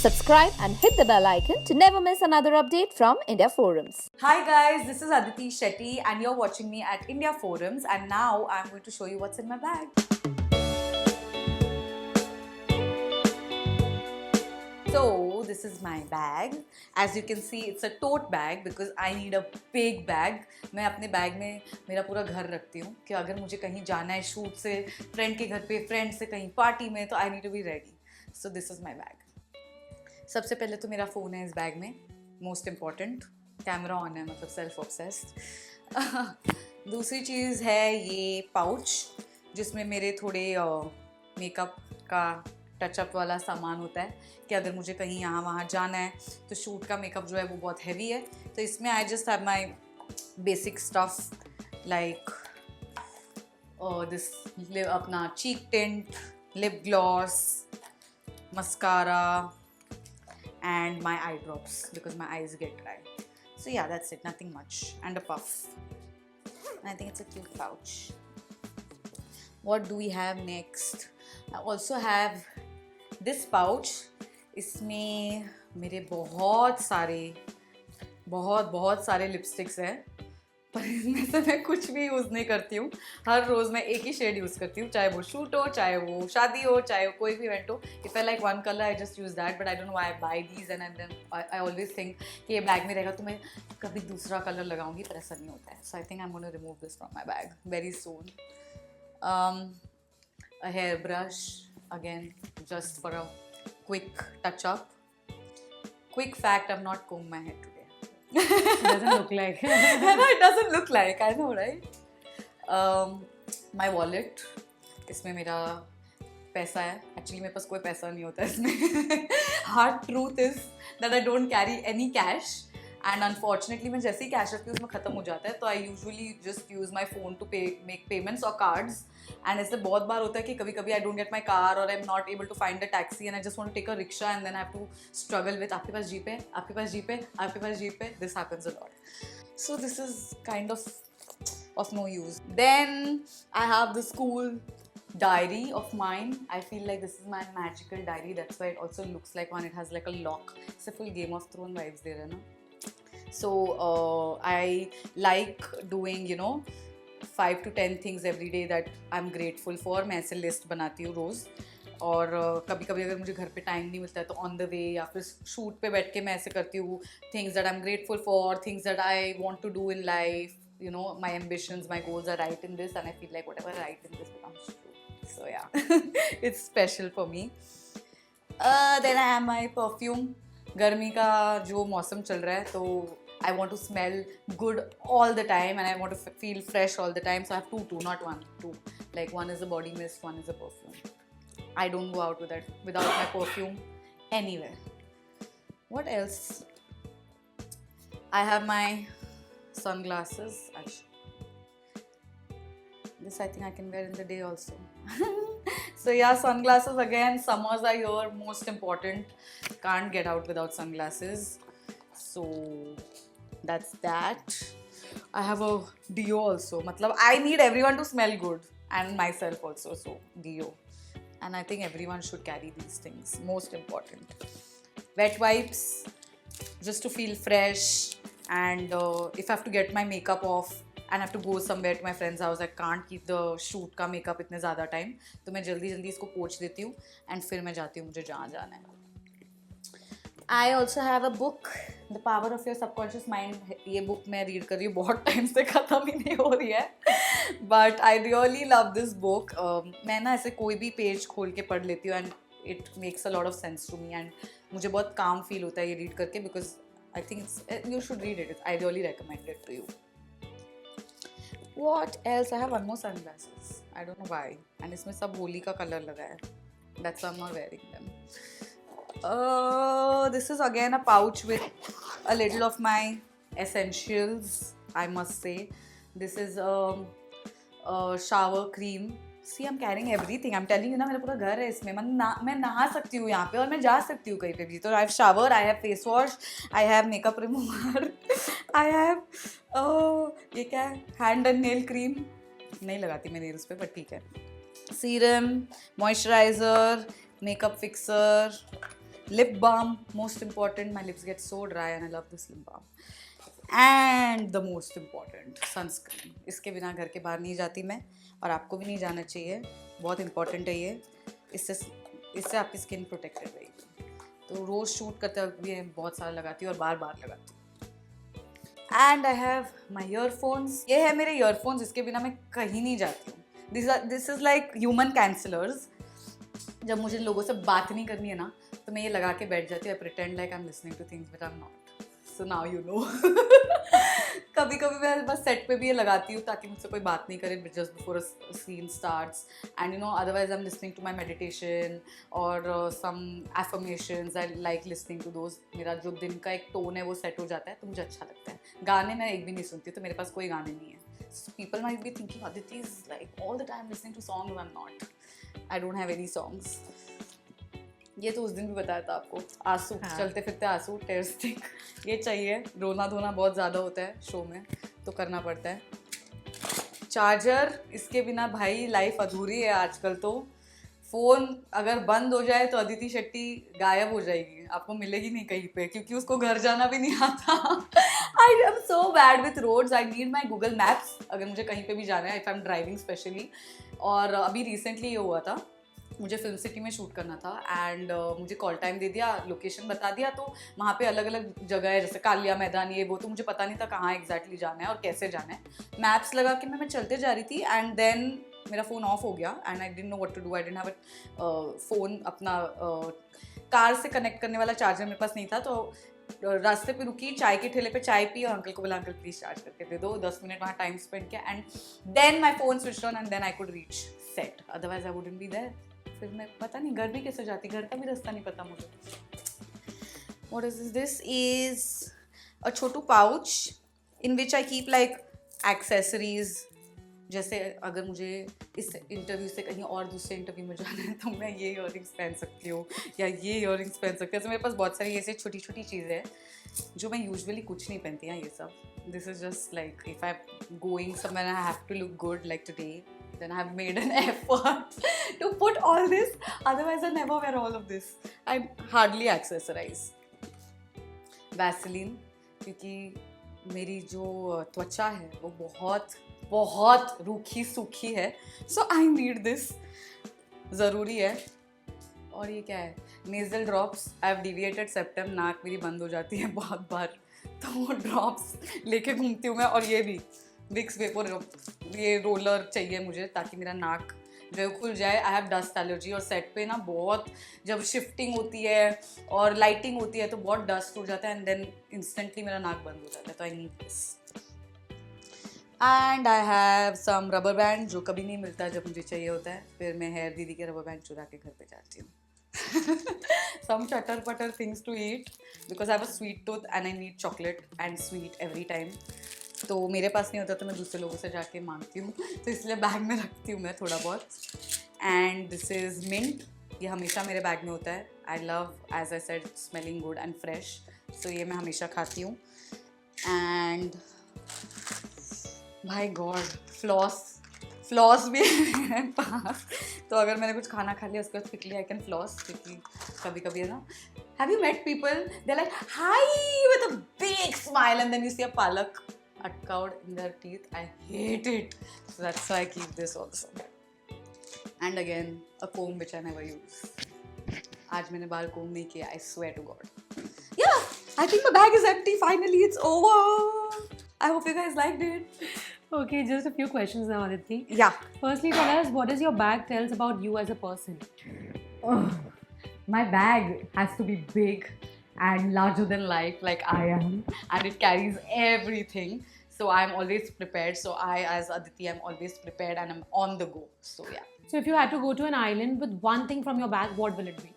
Subscribe and hit the bell icon to never miss another update from India Forums. Hi guys, this is Aditi Shetty and you're watching me at India Forums, and now I'm going to show you what's in my bag. So this is my bag. As you can see, it's a tote bag because I need a big bag. मैं अपने bag में मेरा पूरा घर रखती हूँ कि अगर मुझे कहीं जाना है शूट से, फ्रेंड के घर पे, फ्रेंड से कहीं पार्टी में, तो I need to be ready. So this is my bag. सबसे पहले तो मेरा फ़ोन है इस बैग में, मोस्ट इम्पॉर्टेंट. कैमरा ऑन है, मतलब सेल्फ ऑब्सेस्ड. दूसरी चीज़ है ये पाउच जिसमें मेरे थोड़े मेकअप का टचअप वाला सामान होता है कि अगर मुझे कहीं यहाँ वहाँ जाना है तो शूट का मेकअप जो है वो बहुत हैवी है, तो इसमें I just have my basic stuff like this अपना cheek tint, lip gloss, mascara and my eye drops because my eyes get dry. So yeah, that's it, nothing much. And a puff. I think it's a cute pouch. What do we have next? I also have this pouch. इसमें मेरे बहुत सारे lipsticks हैं, पर इनमें से मैं कुछ भी यूज़ नहीं करती हूँ. हर रोज़ मैं एक ही शेड यूज़ करती हूँ, चाहे वो शूट हो, चाहे वो शादी हो, चाहे वो कोई भी इवेंट हो. If I like one colour I just use that, but I don't know why I buy these and then I always think कि ये बैग में रहेगा तो मैं कभी दूसरा कलर लगाऊंगी, पर ऐसा नहीं होता है. So I think I am gonna remove this from my bag very soon. A hair brush again just for a quick touch up. Quick fact, I've not combed my hair today. Doesn't look like. I know, it doesn't look like. I know, right? My wallet. इसमें मेरा पैसा है. Actually मेरे पास कोई पैसा नहीं होता इसमें. Hard truth is that I don't carry any cash. And unfortunately मैं जैसे ही कैश रखती हूँ उसमें ख़त्म हो जाता है, तो I usually just use my phone to make payments or cards. And ऐसे बहुत बार होता है कि कभी कभी I don't get my car or I'm not able to find a taxi and I just want to take a rickshaw and then I have to struggle with आपके पास jeep है, आपके पास जीप है, आपके पास जीप है. This happens a lot. So this is kind of no use. Then I have this cool diary of mine. I feel like this is my magical diary. That's why it also looks like one. It has like a lock. It's a full Game of Thrones vibes there, है ना? So I like doing 5 to 10 things every day that I'm grateful for. मैं ऐसे list बनाती हूँ रोज़, और कभी कभी अगर मुझे घर पे टाइम नहीं मिलता है तो ऑन द वे या फिर शूट पे बैठ के मैं ऐसे करती हूँ things that I am grateful for, things that I want to do in life. My ambitions, my goals are right in this, and I feel like whatever I write in this becomes true. So yeah, it's special for me. Then I have my perfume. गर्मी का जो मौसम चल रहा है, तो I want to smell good all the time and I want to feel fresh all the time. So I have two, not one, two. Like one is a body mist, one is a perfume. I don't go out without my perfume anywhere. What else? I have my sunglasses. This I think I can wear in the day also. So yeah, sunglasses again. Summers are here, most important. Can't get out without sunglasses. So that's that. I have a deo also. Matlab, I need everyone to smell good and myself also. So deo. And I think everyone should carry these things. Most important. Wet wipes, just to feel fresh. And if I have to get my makeup off and I have to go somewhere to my friend's house, I can't keep the shoot का makeup इतने ज़्यादा time. तो मैं जल्दी इसको पोंछ देती हूँ and फिर मैं जाती हूँ मुझे जहाँ जाना है. I also have a book, The Power of Your Subconscious Mind. ये book मैं read कर रही हूँ, बहुत टाइम से ख़त्म ही नहीं हो रही है. But I really love this book. मैं ना ऐसे कोई भी पेज खोल के पढ़ लेती हूँ and it makes a lot of sense to me and मुझे बहुत calm feel होता है ये read करके, because I think you should read it. I really recommend it to you. What else? I have one more sunglasses. I don't know why. And इसमें सब होली का colour लगा है. That's why I'm not wearing them. This is again a pouch with a little of my essentials, I must say. This is a shower cream. See, I'm carrying everything. I'm telling you ना, मेरा पूरा घर है इसमें. मैं नहा सकती हूँ यहाँ पे और मैं जा सकती हूँ कहीं पे भी. तो I have shower, I have face wash, I have makeup remover, I have ये क्या है, hand and nail cream. नहीं लगाती मैं nails पे, पर ठीक है. Serum, moisturizer, makeup fixer, Lip balm, most important. My lips get so dry and I love this lip balm. And the most important, sunscreen. इसके बिना घर के बाहर नहीं जाती मैं, और आपको भी नहीं जाना चाहिए. बहुत important है ये. इससे आपकी स्किन प्रोटेक्टेड रहेगी. तो रोज़ शूट करते वक्त भी बहुत सारा लगाती हूँ और बार बार लगाती हूँ. And I have my earphones. ये है मेरे ईयरफोन्स, इसके बिना मैं कहीं नहीं जाती हूँ. This is like human cancellers. जब मुझे लोगों से बात नहीं करनी है ना, तो मैं ये लगा के बैठ जाती हूँ. आई pretend like I am listening two things but I am not. So now you know. कभी कभी मैं बस सेट पे भी ये लगाती हूँ ताकि मुझसे कोई बात नहीं करे just before a scene starts. And you know, otherwise I am listening to my meditation और some affirmations. I like listening to those. मेरा जो दिन का एक टोन है वो सेट हो जाता है, तो मुझे अच्छा लगता है. गाने मैं एक भी नहीं सुनती, तो मेरे पास कोई गाने नहीं है. So people might be thinking Aditi is like all the time listening to songs. I'm not. I don't have any songs. ये तो उस दिन भी बताया था आपको. आंसू, चलते फिरते आंसू, टेयर स्टिक, ये चाहिए. रोना धोना बहुत ज़्यादा होता है शो में, तो करना पड़ता है. चार्जर, इसके बिना भाई लाइफ अधूरी है आजकल. तो फ़ोन अगर बंद हो जाए तो अदिति शेट्टी गायब हो जाएगी, आपको मिलेगी नहीं कहीं पे, क्योंकि उसको घर जाना भी नहीं आता. I am so bad with roads. I need my Google Maps अगर मुझे कहीं पे भी जाना है, if I am driving specially. और अभी रिसेंटली ये हुआ था, मुझे फिल्म सिटी में शूट करना था एंड मुझे कॉल टाइम दे दिया, लोकेशन बता दिया. तो वहाँ पे अलग अलग जगह है, जैसे कालिया मैदान, ये वो. तो मुझे पता नहीं था कहाँ एग्जैक्टली जाना है और कैसे जाना है. मैप्स लगा के मैं चलते जा रही थी एंड देन मेरा फ़ोन ऑफ हो गया and I didn't know what to do. I didn't have a phone अपना कार से कनेक्ट करने वाला चार्जर मेरे पास नहीं था. तो रास्ते पे रुकी, चाय के ठेले पे चाय पी और अंकल को बोला, अंकल प्लीज़ चार्ज करके दे दो. 10 मिनट वहाँ टाइम स्पेंड किया and then my phone switch on and then I could reach set. Otherwise I wouldn't be there. फिर मैं पता नहीं घर भी कैसे जाती, घर का भी रास्ता नहीं पता मुझे. What is this is a Chhotu pouch in which I keep like accessories. जैसे अगर मुझे इस इंटरव्यू से कहीं और दूसरे इंटरव्यू में जाना है तो मैं ये ईयररिंग्स पहन सकती हूँ या ये ईयररिंग्स पहन सकती हूँ. तो मेरे पास बहुत सारी ऐसे छोटी छोटी चीज़ें हैं जो मैं यूजुअली कुछ नहीं पहनती हैं. ये सब, this is just like if I am going somewhere I have to look good like today, then I have made an effort to put all this. Otherwise, I never wear all of this. I hardly accessorize. Vaseline, क्योंकि मेरी जो त्वचा है वो बहुत बहुत रूखी सूखी है. So I need this. ज़रूरी है. और ये क्या है? Nasal drops. I have deviated septum. नाक मेरी बंद हो जाती है बहुत बार, तो ड्रॉप्स लेके घूमती हूँ मैं. और ये भी विक्स वेपर, ये रोलर चाहिए मुझे ताकि मेरा नाक जो है खुल जाए. आई हैव डस्ट एलर्जी और सेट पे ना बहुत जब शिफ्टिंग होती है और लाइटिंग होती है तो बहुत डस्ट हो जाता है एंड देन इंस्टेंटली मेरा नाक बंद हो जाता है. तो I need this. And I have some rubber band जो कभी नहीं मिलता जब मुझे चाहिए होता है. फिर मैं हेयर दीदी के रबर बैंड चुरा के घर पे जाती हूँ. Some chatter putter things to eat because I have a sweet tooth and I need chocolate and sweet every time. तो मेरे पास नहीं होता तो मैं दूसरे लोगों से जाके मांगती हूँ, तो इसलिए बैग में रखती हूँ मैं थोड़ा बहुत. And this is mint. ये हमेशा मेरे बैग में होता है. I love, as I said, smelling good and fresh. So ये मैं हमेशा खाती हूँ. एंड भाई गॉड, फ्लॉस भी है मेरे पास. तो अगर मैंने कुछ खाना खा लिया उसके बाद क्विकली आई कैन फ्लॉस, क्योंकि कभी कभी है ना, have you met people they like hi with a big smile and then you see a पालक atcowed in their teeth. I hate it. So that's why I keep this also. And again, a comb which I never use. आज मैंने बाल comb नहीं किया. I swear to God. Yeah, I think my bag is empty. Finally, it's over. I hope you guys liked it. Okay, just a few questions now, Aditi. Yeah. Firstly, tell us, what does your bag tells about you as a person? Oh, my bag has to be big and larger than life like I am, And it carries everything. So I'm always prepared. So I, as Aditi, I'm always prepared and I'm on the go. So yeah. So if you had to go to an island with one thing from your bag, what will it be?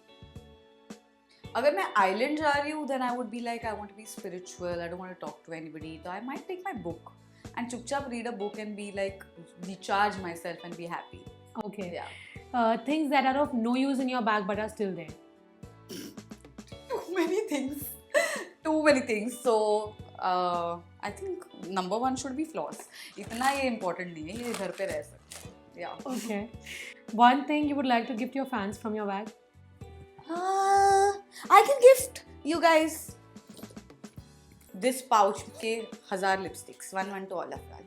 अगर मैं island जा रही हूँ, then I would be like, I want to be spiritual. I don't want to talk to anybody. So I might take my book and chupchap read a book and be like, recharge myself and be happy. Okay. Yeah. Things that are of no use in your bag but are still there. Too many things. So I think number one should be floss. इतना ये important नहीं है, ये घर पे रह सकते हैं. Yeah. Okay. One thing you would like to gift your fans from your bag? I can gift you guys this pouch ke 1000 lipsticks, one to all of them.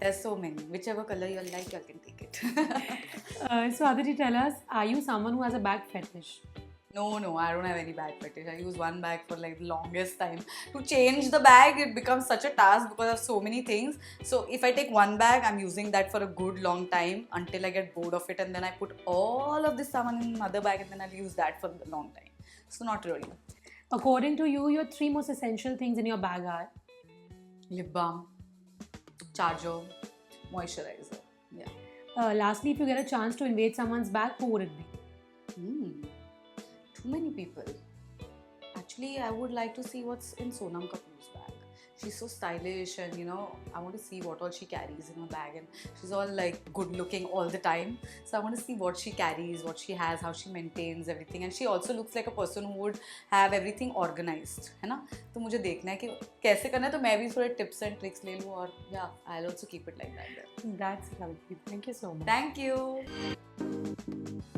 There's so many. Whichever color you like, you can take it. So Aditi, tell us, are you someone who has a bag fetish? No, I don't have any bag fetish. I use one bag for like the longest time. To change the bag, it becomes such a task because of so many things. So if I take one bag, I'm using that for a good long time until I get bored of it, and then I put all of this saman in another bag, and then I'll use that for a long time. So not really. According to you, your 3 most essential things in your bag are? Lip balm, charger, moisturizer. Yeah. Lastly, if you get a chance to invade someone's bag, who would it be? Too many people. Actually, I would like to see what's in Sonam Kapoor's bag. She's so stylish, and I want to see what all she carries in her bag, and she's all like good looking all the time. So I want to see what she carries, what she has, how she maintains everything, and she also looks like a person who would have everything organized, है ना? तो मुझे देखना है कि कैसे करना है, तो मैं भी थोड़े tips and tricks ले लूँ, और yeah, I'll also keep it like that. That's lovely. Thank you so much. Thank you.